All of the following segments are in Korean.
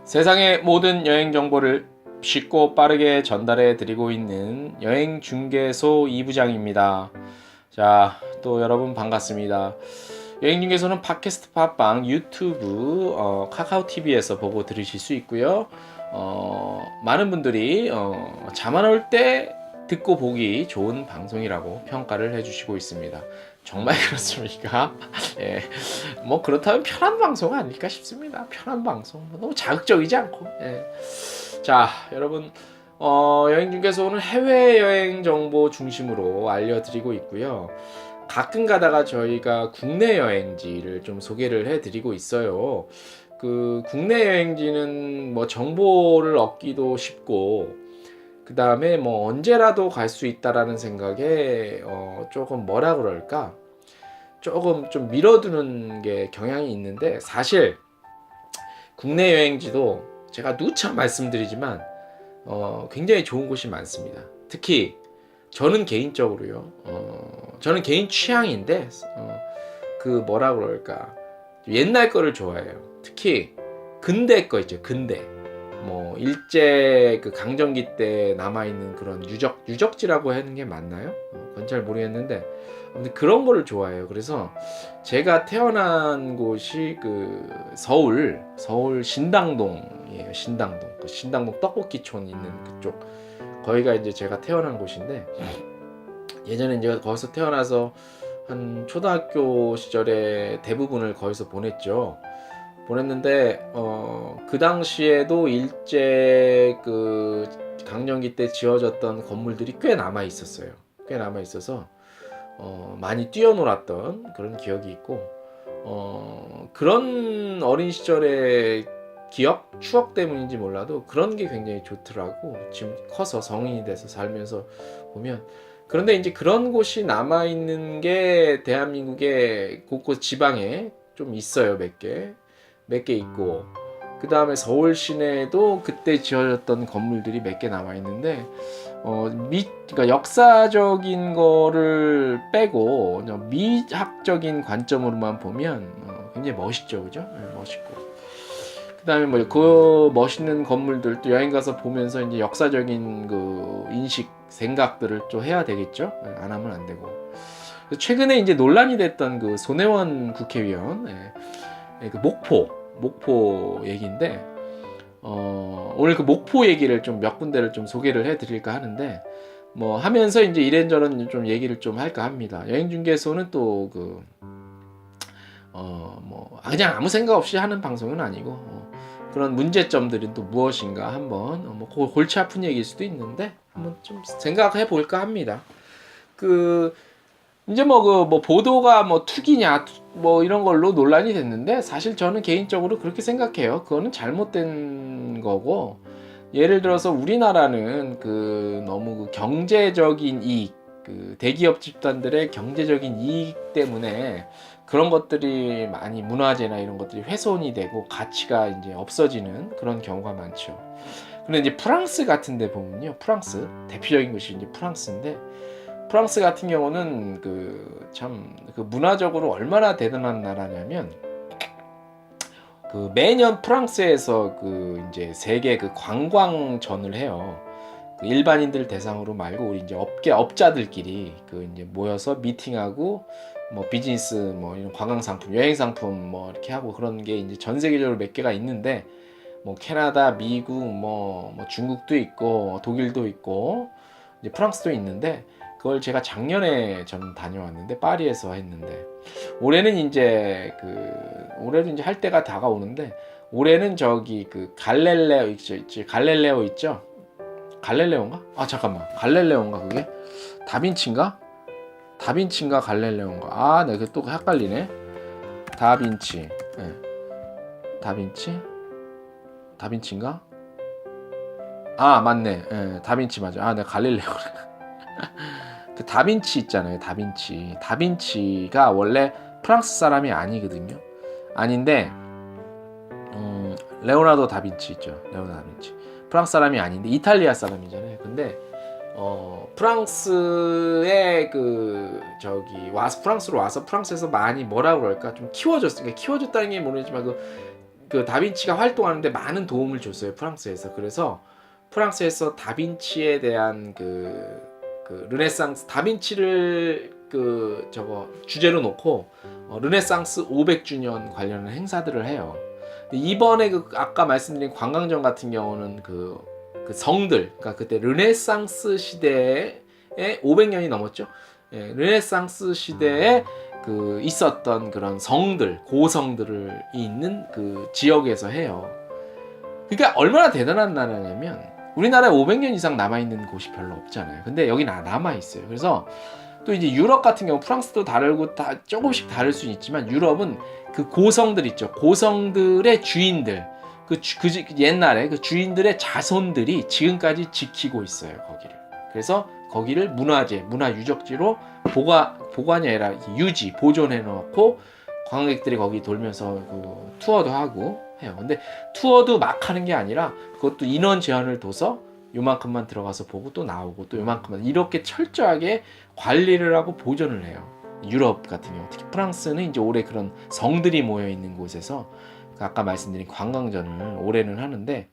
세상의 모든 여행 정보를 쉽고 빠르게 전달해 드리고 있는 여행 중개소 이부장입니다. 자, 또 여러분 반갑습니다. 여행 중개소는 팟캐스트, 팟빵, 유튜브, 카카오 TV에서 보고 들으실 수 있고요. 많은 분들이 잠 안 올 때 듣고 보기 좋은 방송이라고 평가를 해주시고 있습니다. 정말 그렇습니까? 예, 뭐 그렇다면 편한 방송 아닐까 싶습니다. 편한 방송, 너무 자극적이지 않고. 예. 자, 여러분, 여행 중개소 오늘 해외 여행 정보 중심으로 알려드리고 있고요. 가끔 가다가 저희가 국내 여행지를 좀 소개를 해드리고 있어요. 그 국내 여행지는 뭐 정보를 얻기도 쉽고, 그 다음에 뭐 언제라도 갈 수 있다라는 생각에 조금 뭐라 그럴까, 조금 좀 밀어두는 게 경향이 있는데, 사실 국내 여행지도 제가 누차 말씀드리지만 굉장히 좋은 곳이 많습니다. 특히 저는 개인적으로요, 저는 개인 취향인데 그 뭐라 그럴까, 옛날 거를 좋아해요. 특히 근대 거 있죠. 근대 뭐 일제 그 강점기 때 남아있는 그런 유적지라고 하는 게 맞나요? 그건 잘 모르겠는데 아무튼 그런 거를 좋아해요. 그래서 제가 태어난 곳이 그 서울 신당동이에요. 신당동, 그 신당동 떡볶이촌 있는 그쪽, 거기가 이제 제가 태어난 곳인데, 예전에 이제 거기서 태어나서 한 초등학교 시절에 대부분을 거기서 보냈는데 그 당시에도 일제 그 강점기 때 지어졌던 건물들이 꽤 남아 있었어요. 꽤 남아 있어서 많이 뛰어놀았던 그런 기억이 있고, 그런 어린 시절의 추억 때문인지 몰라도 그런 게 굉장히 좋더라고. 지금 커서 성인이 돼서 살면서 보면. 그런데 이제 그런 곳이 남아 있는 게 대한민국의 곳곳 지방에 좀 있어요. 몇 개 있고, 그 다음에 서울 시내에도 그때 지어졌던 건물들이 몇 개 남아 있는데, 그러니까 역사적인 거를 빼고 그냥 미학적인 관점으로만 보면 굉장히 멋있죠, 그죠? 네, 멋있고. 그 다음에 뭐 그 멋있는 건물들 또 여행 가서 보면서 이제 역사적인 그 인식, 생각들을 좀 해야 되겠죠? 네, 안 하면 안 되고. 최근에 이제 논란이 됐던 그 손혜원 국회의원, 그 목포 얘기인데, 오늘 그 목포 얘기를 좀 몇 군데를 좀 소개를 해드릴까 하는데, 뭐 하면서 이제 이런저런 좀 얘기를 좀 할까 합니다. 여행중개소는 또 그 뭐 그냥 아무 생각 없이 하는 방송은 아니고, 그런 문제점들은 또 무엇인가 한번, 뭐 골치 아픈 얘기일 수도 있는데 한번 좀 생각해 볼까 합니다. 그 이제 뭐 보도가 뭐 투기냐 뭐 이런 걸로 논란이 됐는데, 사실 저는 개인적으로 그렇게 생각해요. 그거는 잘못된 거고, 예를 들어서 우리나라는 그 너무 그 경제적인 이익, 그 대기업 집단들의 경제적인 이익 때문에 그런 것들이 많이, 문화재나 이런 것들이 훼손이 되고 가치가 이제 없어지는 그런 경우가 많죠. 근데 이제 프랑스 같은 데 보면요, 프랑스 대표적인 것이 이제 프랑스인데, 프랑스 같은 경우는 그 참 그 문화적으로 얼마나 대단한 나라냐면, 그 매년 프랑스에서 그 이제 세계 그 관광전을 해요. 그 일반인들 대상으로 말고 우리 이제 업자들끼리 그 이제 모여서 미팅하고, 뭐 비즈니스, 뭐 이런 관광 상품, 여행 상품 뭐 이렇게 하고, 그런 게 이제 전 세계적으로 몇 개가 있는데, 뭐 캐나다, 미국, 뭐 중국도 있고 독일도 있고 이제 프랑스도 있는데, 그걸 제가 작년에 전 다녀왔는데, 파리에서 했는데, 올해는 이제 할 때가 다가오는데, 올해는 저기 그 갈렐레오 있죠? 갈렐레오인가? 아 잠깐만, 갈렐레오인가 그게? 다빈치인가 갈렐레오인가? 아, 네, 그 또 헷갈리네. 다빈치, 네. 다빈치인가? 아 맞네, 네, 다빈치 맞아. 아, 네, 갈릴레오. 그 다빈치 있잖아요. 다빈치가 원래 프랑스 사람이 아니거든요. 아닌데, 레오나르도 다빈치 있죠. 레오나르도 다빈치. 프랑스 사람이 아닌데 이탈리아 사람이잖아요. 근데 프랑스에 그 프랑스로 와서 프랑스에서 많이 뭐라 그럴까 좀 키워줬으니까, 키워줬다는 게 모르겠지만 그 그 다빈치가 활동하는데 많은 도움을 줬어요, 프랑스에서. 그래서 프랑스에서 다빈치에 대한 그 르네상스, 다빈치를 주제로 놓고 르네상스 500주년 관련한 행사들을 해요. 이번에 아까 말씀드린 관광정 같은 경우는 그 성들, 그러니까 그때 르네상스 시대에 500년이 넘었죠. 예, 르네상스 시대에 있었던 그런 성들, 고성들을 있는 그 지역에서 해요. 그러니까 얼마나 대단한 나라냐면 우리나라에 500년 이상 남아있는 곳이 별로 없잖아요. 근데 여기 남아있어요. 그래서 또 이제 유럽 같은 경우 프랑스도 다르고 다 조금씩 다를 수는 있지만 유럽은 그 고성들 있죠. 고성들의 주인들, 옛날에 그 주인들의 자손들이 지금까지 지키고 있어요, 거기를. 그래서 거기를 문화재, 문화유적지로 보관이 아니라 유지, 보존해 놓고 관광객들이 거기 돌면서 그 투어도 하고 해요. 근데 투어도 막 하는 게 아니라 그것도 인원 제한을 둬서 요만큼만 들어가서 보고 또 나오고 또 요만큼만, 이렇게 철저하게 관리를 하고 보존을 해요. 유럽 같은 경우, 특히 프랑스는 이제 올해 그런 성들이 모여 있는 곳에서 아까 말씀드린 관광전을 올해는 하는데,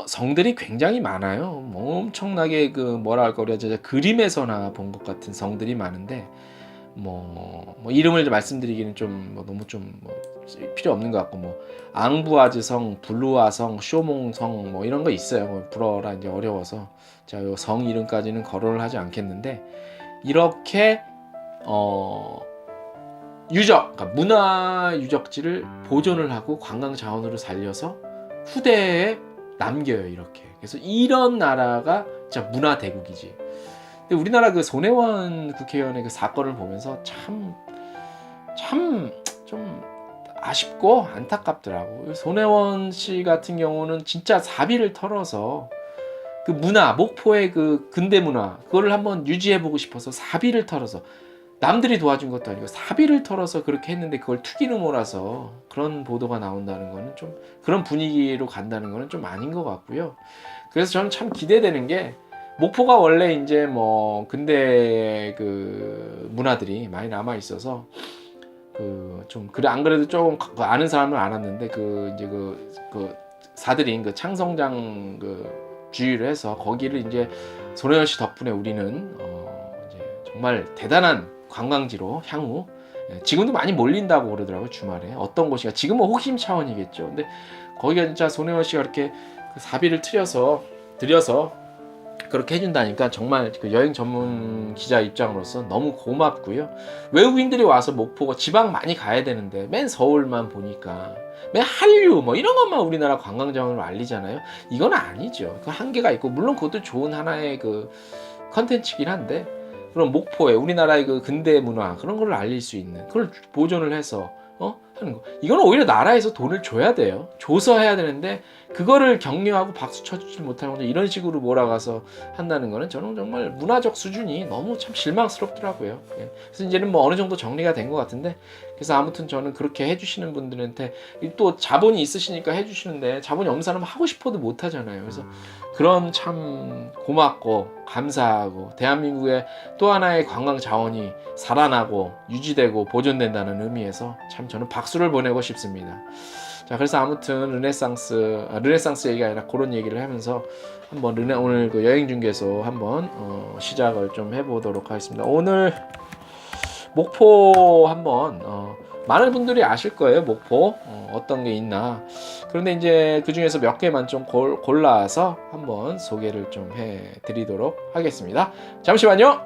성들이 굉장히 많아요. 엄청나게 우리가 그림에서나 본 것 같은 성들이 많은데, 이름을 말씀드리기는 너무 필요 없는 것 같고, 앙부아즈성, 블루아성, 쇼몽성 이런 거 있어요. 불어라 이제 어려워서 제가 요 성 이름까지는 거론을 하지 않겠는데, 이렇게 그러니까 문화 유적지를 보존을 하고 관광 자원으로 살려서 후대에 남겨요, 이렇게. 그래서 이런 나라가 진짜 문화 대국이지. 근데 우리나라 그 손혜원 국회의원의 그 사건을 보면서 참 좀 아쉽고 안타깝더라고. 손혜원 씨 같은 경우는 진짜 사비를 털어서 그 문화, 목포의 그 근대 문화, 그거를 한번 유지해보고 싶어서 사비를 털어서, 남들이 도와준 것도 아니고 사비를 털어서 그렇게 했는데 그걸 투기로 몰아서 그런 보도가 나온다는 거는 좀, 그런 분위기로 간다는 거는 좀 아닌 것 같고요. 그래서 저는 참 기대되는 게, 목포가 원래 이제 근대 그 문화들이 많이 남아 있어서 안 그래도 조금 아는 사람은 알았는데 사들인 그 창성장 주의를 해서 거기를 이제 손혜원 씨 덕분에 우리는 이제 정말 대단한 관광지로 향후, 지금도 많이 몰린다고 그러더라고요, 주말에. 어떤 곳이가 지금은 호기심 차원이겠죠. 근데 거기가 진짜 손혜원 씨가 이렇게 사비를 들여서 그렇게 해준다니까 정말 그 여행 전문 기자 입장으로서 너무 고맙고요. 외국인들이 와서 목포가 지방 많이 가야 되는데 맨 서울만 보니까 맨 한류 이런 것만 우리나라 관광장으로 알리잖아요. 이건 아니죠. 그 한계가 있고, 물론 그것도 좋은 하나의 그 컨텐츠긴 한데, 그럼 목포에 우리나라의 그 근대 문화 그런 걸 알릴 수 있는, 그걸 보존을 해서 하는 거, 이거는 오히려 나라에서 돈을 줘야 돼요. 줘서 해야 되는데 그거를 격려하고 박수 쳐주지 못하고 이런 식으로 몰아가서 한다는 거는 저는 정말 문화적 수준이 너무 참 실망스럽더라고요. 그래서 이제는 어느 정도 정리가 된 것 같은데, 그래서 아무튼 저는 그렇게 해주시는 분들한테, 또 자본이 있으시니까 해주시는데 자본이 없는 사람은 하고 싶어도 못 하잖아요. 그래서 그런 참 고맙고 감사하고, 대한민국의 또 하나의 관광 자원이 살아나고 유지되고 보존된다는 의미에서 참 저는 박수를 보내고 싶습니다. 자, 그래서 아무튼 르네상스 얘기가 아니라 그런 얘기를 하면서 한번 오늘 그 여행 중개소 한번 시작을 좀 해보도록 하겠습니다. 오늘 목포 한번 많은 분들이 아실 거예요. 목포 어떤 게 있나. 그런데 이제 그 중에서 몇 개만 좀 골라서 한번 소개를 좀 해드리도록 하겠습니다. 잠시만요.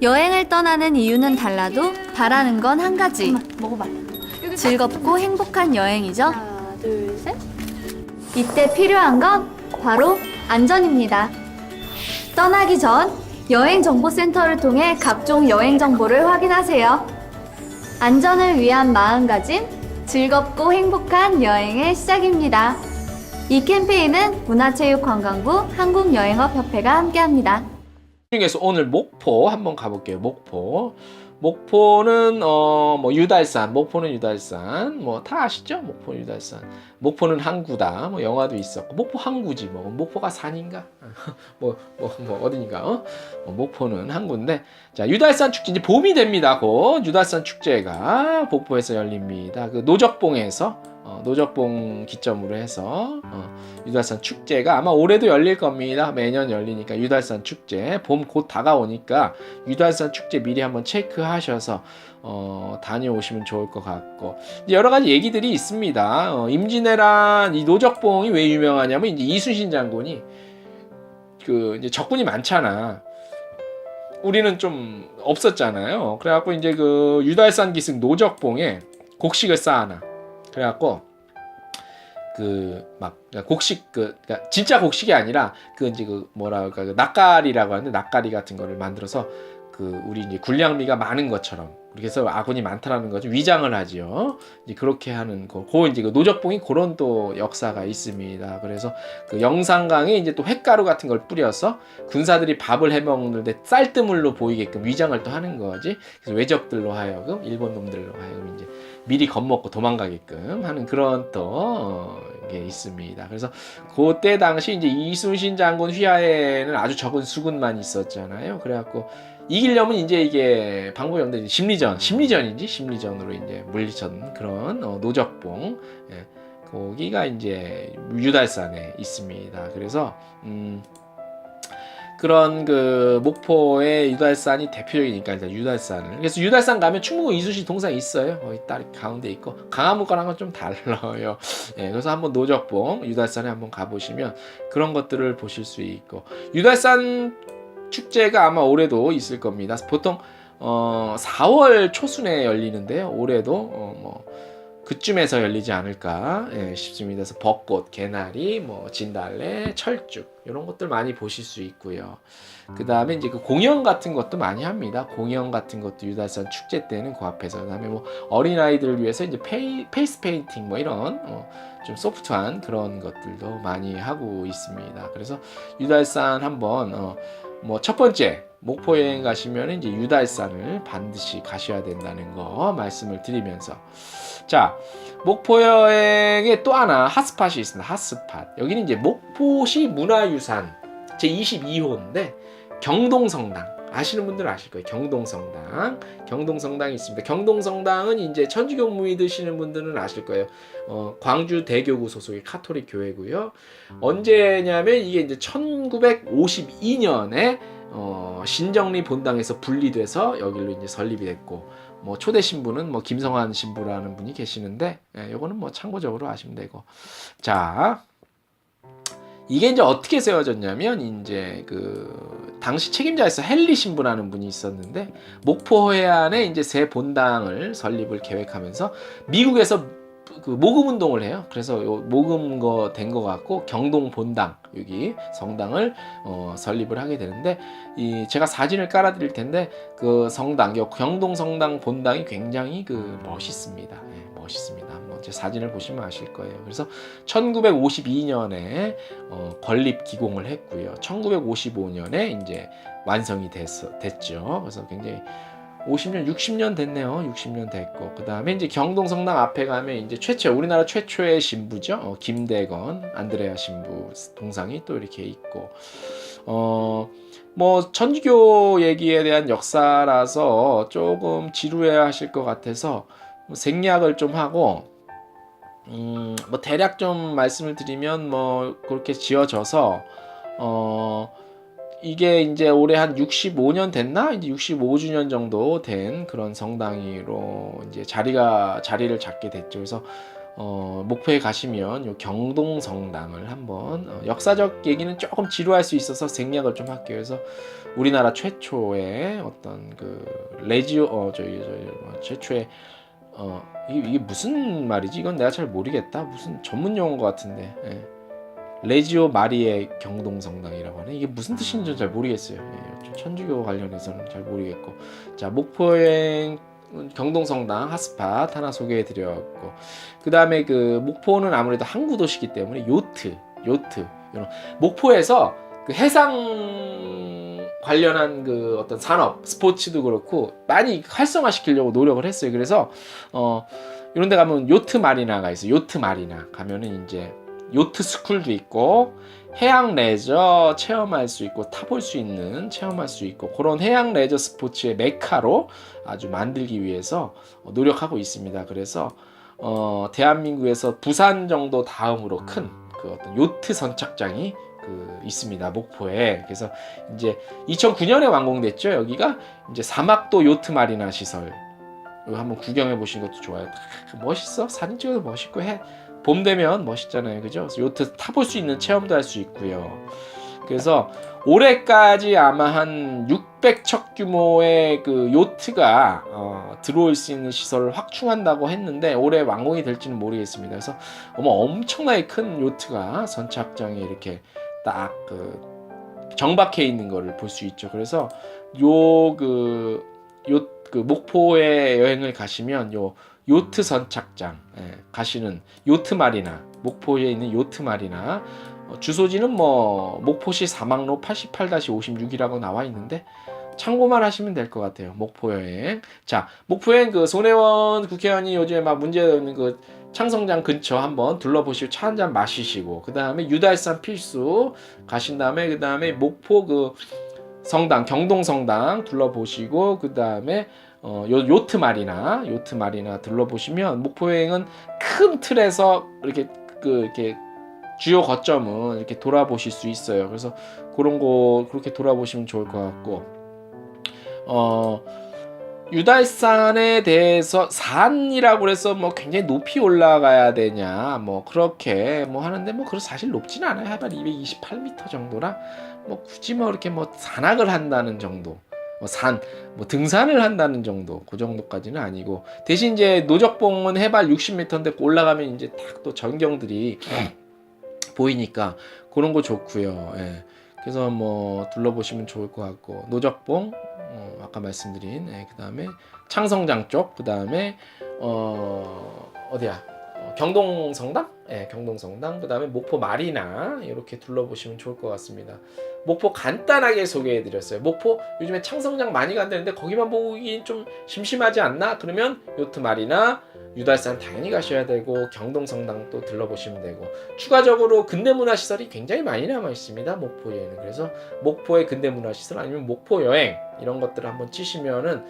여행을 떠나는 이유는 달라도 바라는 건 한 가지. 먹어봐. 즐겁고 행복한 여행이죠. 하나, 둘, 셋. 이때 필요한 건 바로 안전입니다. 떠나기 전 여행정보센터를 통해 각종 여행 정보를 확인하세요. 안전을 위한 마음가짐, 즐겁고 행복한 여행의 시작입니다. 이 캠페인은 문화체육관광부 한국여행업협회가 함께합니다. 중에서 오늘 목포 한번 가볼게요. 목포 목포는 뭐 유달산, 목포는 유달산, 뭐 다 아시죠? 목포는 유달산, 목포는 항구다. 뭐 영화도 있었고, 목포 항구지 뭐. 목포가 산인가? 뭐 어디인가? 목포는 항구인데, 자 유달산 축제 이제 봄이 됩니다. 곧 유달산 축제가 목포에서 열립니다. 그 노적봉에서. 노적봉 기점으로 해서 유달산 축제가 아마 올해도 열릴 겁니다. 매년 열리니까 유달산 축제 봄 곧 다가오니까 유달산 축제 미리 한번 체크하셔서 다녀오시면 좋을 것 같고 여러 가지 얘기들이 있습니다. 임진왜란 이 노적봉이 왜 유명하냐면 이제 이순신 장군이 그 이제 적군이 많잖아. 우리는 좀 없었잖아요. 그래갖고 이제 그 유달산 기슭 노적봉에 곡식을 쌓아놔. 그래갖고 곡식 그러니까 진짜 곡식이 아니라 그 이제 그 뭐라 그럴까 그 낯가리라고 하는데 낯가리 같은 거를 만들어서 그 우리 이제 군량미가 많은 것처럼 그래서 아군이 많다라는 거죠. 위장을 하지요. 이제 그렇게 하는 거. 그 이제 그 노적봉이 그런 또 역사가 있습니다. 그래서 그 영산강에 이제 또 횟가루 같은 걸 뿌려서 군사들이 밥을 해 먹는데 쌀뜨물로 보이게끔 위장을 또 하는 거지. 그래서 외적들로 하여금 일본 놈들로 하여금 이제 미리 겁먹고 도망가게끔 하는 그런 또 게 있습니다. 그래서 그때 당시 이제 이순신 장군 휘하에는 아주 적은 수군만 있었잖아요. 그래갖고 이기려면 이제 이게 방법이 없는데 심리전으로 이제 물리쳤는 그런 노적봉 거기가 이제 유달산에 있습니다. 그래서 그런 그 목포의 유달산이 대표적이니까 일단 유달산을 그래서 유달산 가면 충무공 이순신 동상 있어요. 거기 딱 가운데 있고 강화문 거랑은 좀 달라요. 그래서 한번 노적봉 유달산에 한번 가보시면 그런 것들을 보실 수 있고 유달산 축제가 아마 올해도 있을 겁니다. 보통 4월 초순에 열리는데요. 올해도 뭐 그쯤에서 열리지 않을까 싶습니다. 그래서 벚꽃, 개나리, 뭐 진달래, 철쭉 이런 것들 많이 보실 수 있고요. 그 다음에 이제 그 공연 같은 것도 많이 합니다. 공연 같은 것도 유달산 축제 때는 그 앞에서 그다음에 뭐 어린 아이들을 위해서 이제 페이스 페인팅 뭐 이런 좀 소프트한 그런 것들도 많이 하고 있습니다. 그래서 유달산 한번 뭐 첫 번째 목포 여행 가시면 이제 유달산을 반드시 가셔야 된다는 거 말씀을 드리면서 자 목포 여행에 또 하나 핫스팟이 있습니다. 핫스팟 여기는 이제 목포시 문화유산 제 22호인데 경동성당 아시는 분들은 아실 거예요. 경동성당이 있습니다. 경동성당은 이제 천주교 믿으시는 분들은 아실 거예요. 광주 대교구 소속의 카톨릭 교회고요. 언제냐면 이게 이제 1952년에 신정리 본당에서 분리돼서 여기로 이제 설립이 됐고 뭐 초대 신부는 뭐 김성환 신부라는 분이 계시는데 요거는 뭐 참고적으로 아시면 되고 자 이게 이제 어떻게 세워졌냐면 이제 그 당시 책임자에서 헨리 신부라는 분이 있었는데 목포 해안에 이제 새 본당을 설립을 계획하면서 미국에서 그 모금 운동을 해요. 그래서 요 모금 거 된 거 같고 경동 본당 여기 성당을 설립을 하게 되는데 이 제가 사진을 깔아드릴 텐데 그 성당 요 경동 성당 본당이 굉장히 그 멋있습니다. 멋있습니다. 한번 제 사진을 보시면 아실 거예요. 그래서 1952년에 건립 기공을 했고요. 1955년에 이제 완성이 됐죠. 그래서 굉장히 50년, 60년 됐네요. 60년 됐고 그 다음에 이제 경동성당 앞에 가면 이제 우리나라 최초의 신부죠. 김대건 안드레아 신부 동상이 또 이렇게 있고 뭐 천주교 얘기에 대한 역사라서 조금 지루해 하실 것 같아서 생략을 좀 하고 뭐 대략 좀 말씀을 드리면 뭐 그렇게 지어져서 이게 이제 올해 한 65년 됐나? 이제 65주년 정도 된 그런 성당으로 이제 자리를 잡게 됐죠. 그래서 목포에 가시면 요 경동성당을 한번 역사적 얘기는 조금 지루할 수 있어서 생략을 좀 할게요. 그래서 우리나라 최초의 어떤 그 최초의 이게 무슨 말이지? 이건 내가 잘 모르겠다. 무슨 전문 용어인 것 같은데. 레지오 마리의 경동성당이라고 하네. 이게 무슨 뜻인지 잘 모르겠어요. 천주교 관련해서는 잘 모르겠고. 자, 목포행 경동성당 핫스팟 하나 소개해 드렸고. 그 다음에 그 목포는 아무래도 항구 도시이기 때문에 요트. 이런 목포에서 그 해상 관련한 그 어떤 산업, 스포츠도 그렇고 많이 활성화시키려고 노력을 했어요. 그래서 이런 데 가면 요트 마리나가 있어요. 요트 마리나 가면은 이제 요트 스쿨도 있고 해양 레저 체험할 수 있고 타볼 수 있는 체험할 수 있고 그런 해양 레저 스포츠의 메카로 아주 만들기 위해서 노력하고 있습니다. 그래서 대한민국에서 부산 정도 다음으로 큰 그 어떤 요트 선착장이 있습니다. 목포에. 그래서 이제 2009년에 완공됐죠. 여기가 이제 사막도 요트 마리나 시설. 이거 한번 구경해 보시는 것도 좋아요. 멋있어. 사진 찍어도 멋있고 봄 되면 멋있잖아요. 그죠? 그래서 요트 타볼 수 있는 체험도 할 수 있고요. 그래서 올해까지 아마 한 600척 규모의 그 요트가 들어올 수 있는 시설을 확충한다고 했는데 올해 완공이 될지는 모르겠습니다. 그래서 엄청나게 큰 요트가 선착장에 이렇게 딱 정박해 있는 거를 볼 수 있죠. 그래서 목포에 여행을 가시면 요트 선착장 가시는 요트 마리나, 목포에 있는 요트 마리나 주소지는 목포시 사막로 88-56이라고 나와 있는데 참고만 하시면 될 것 같아요. 목포 여행. 자, 목포 여행 손혜원 국회의원이 요즘에 막 문제되는 그 창성장 근처 한번 둘러보시고 차 한잔 마시시고 그 다음에 유달산 필수 가신 다음에 그 다음에 목포 성당 경동성당 둘러보시고 그 다음에 요트 마리나 둘러보시면 목포 여행은 큰 틀에서 이렇게 주요 거점은 이렇게 돌아보실 수 있어요. 그래서 그런 거 그렇게 돌아보시면 좋을 것 같고 유달산에 대해서 산이라고 해서 굉장히 높이 올라가야 되냐 그렇게 하는데 그래서 사실 높지는 않아요. 해발 228m 정도라 굳이 이렇게 산악을 한다는 정도 등산을 한다는 정도 그 정도까지는 아니고 대신 이제 노적봉은 해발 60m인데 올라가면 이제 딱 또 전경들이 보이니까 그런 거 좋고요. 예. 그래서 둘러보시면 좋을 것 같고 노적봉 아까 말씀드린 그 다음에 창성장 쪽 그 다음에 어디야 경동성당 경동성당 그 다음에 목포 마리나 이렇게 둘러보시면 좋을 것 같습니다. 목포 간단하게 소개해드렸어요. 목포 요즘에 창성장 많이 간다는데 거기만 보기 좀 심심하지 않나? 그러면 요트 마리나 유달산 당연히 가셔야 되고 경동성당 또 들러보시면 되고 추가적으로 근대문화시설이 굉장히 많이 남아 있습니다. 목포에는. 그래서 목포의 근대문화시설 아니면 목포 여행 이런 것들을 한번 치시면은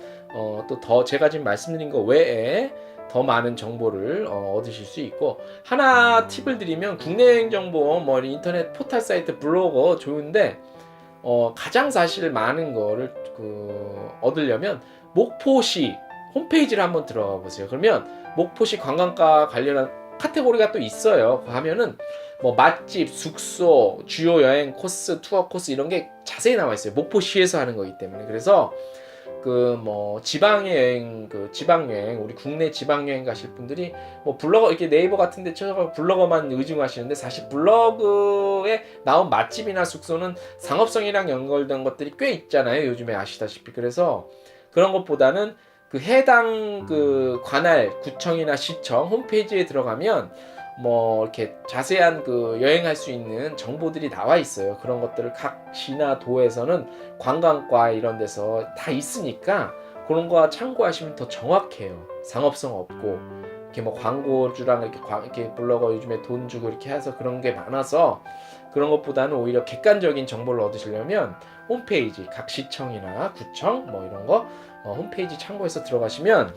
또 더 제가 지금 말씀드린 거 외에 더 많은 정보를 얻으실 수 있고 하나 팁을 드리면 국내 여행 정보 인터넷 포털 사이트 블로거 좋은데 가장 사실 많은 거를 얻으려면 목포시 홈페이지를 한번 들어가 보세요. 그러면 목포시 관광과 관련한 카테고리가 또 있어요. 가면은 맛집, 숙소, 주요 여행 코스, 투어 코스 이런 게 자세히 나와 있어요. 목포시에서 하는 거기 때문에. 그래서 지방 여행, 지방 여행, 우리 국내 지방 여행 가실 분들이 블로거 이렇게 네이버 같은 데 쳐서 블로거만 의존하시는데 사실 블로그에 나온 맛집이나 숙소는 상업성이랑 연결된 것들이 꽤 있잖아요. 요즘에 아시다시피. 그래서 그런 것보다는 해당 관할 구청이나 시청 홈페이지에 들어가면 이렇게 자세한 여행할 수 있는 정보들이 나와 있어요. 그런 것들을 각 시나 도에서는 관광과 이런 데서 다 있으니까 그런 거 참고하시면 더 정확해요. 상업성 없고 이렇게 광고주랑 이렇게 블로거 요즘에 돈 주고 이렇게 해서 그런 게 많아서 그런 것보다는 오히려 객관적인 정보를 얻으시려면 홈페이지 각 시청이나 구청 이런 거 홈페이지 참고해서 들어가시면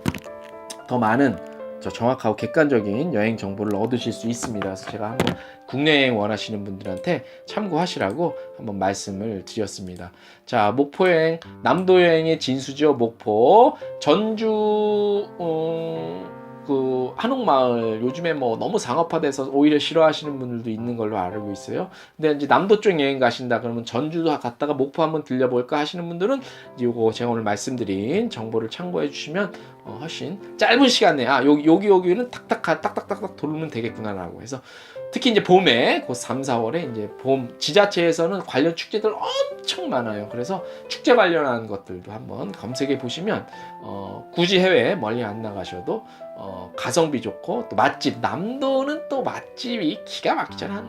더 많은 정확하고 객관적인 여행 정보를 얻으실 수 있습니다. 그래서 제가 한번 국내 여행 원하시는 분들한테 참고하시라고 한번 말씀을 드렸습니다. 자, 목포 여행, 남도 여행의 진수죠. 목포, 전주 한옥마을 요즘에 너무 상업화돼서 오히려 싫어하시는 분들도 있는 걸로 알고 있어요. 근데 이제 남도 쪽 여행 가신다 그러면 전주도 갔다가 목포 한번 들려볼까 하시는 분들은 이거 제가 오늘 말씀드린 정보를 참고해 주시면 훨씬 짧은 시간 내에 여기는 딱딱딱 돌면 되겠구나라고 해서 특히 이제 봄에 곧 3, 4월에 이제 봄 지자체에서는 관련 축제들 엄청 많아요. 그래서 축제 관련한 것들도 한번 검색해 보시면 굳이 해외 멀리 안 나가셔도 가성비 좋고 또 맛집 남도는 또 맛집이 기가 막히잖아.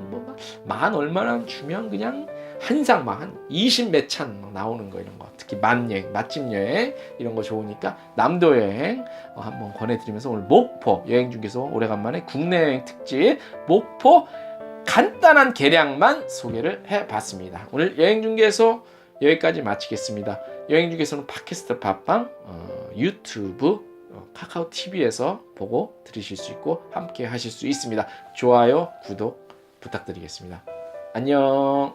만 얼마나 주면 그냥 한상 막 한 20 몇 찬 막 나오는 거 이런 거 특히 만여행 맛집 여행 이런 거 좋으니까 남도 여행 한번 권해드리면서 오늘 목포 여행 중에서 오래간만에 국내 여행 특집 목포 간단한 계량만 소개를 해봤습니다. 오늘 여행 중계소 여기까지 마치겠습니다. 여행 중계소는 팟캐스트 팟빵 유튜브 카카오 TV에서 보고 들으실 수 있고 함께 하실 수 있습니다. 좋아요 구독 부탁드리겠습니다. 안녕.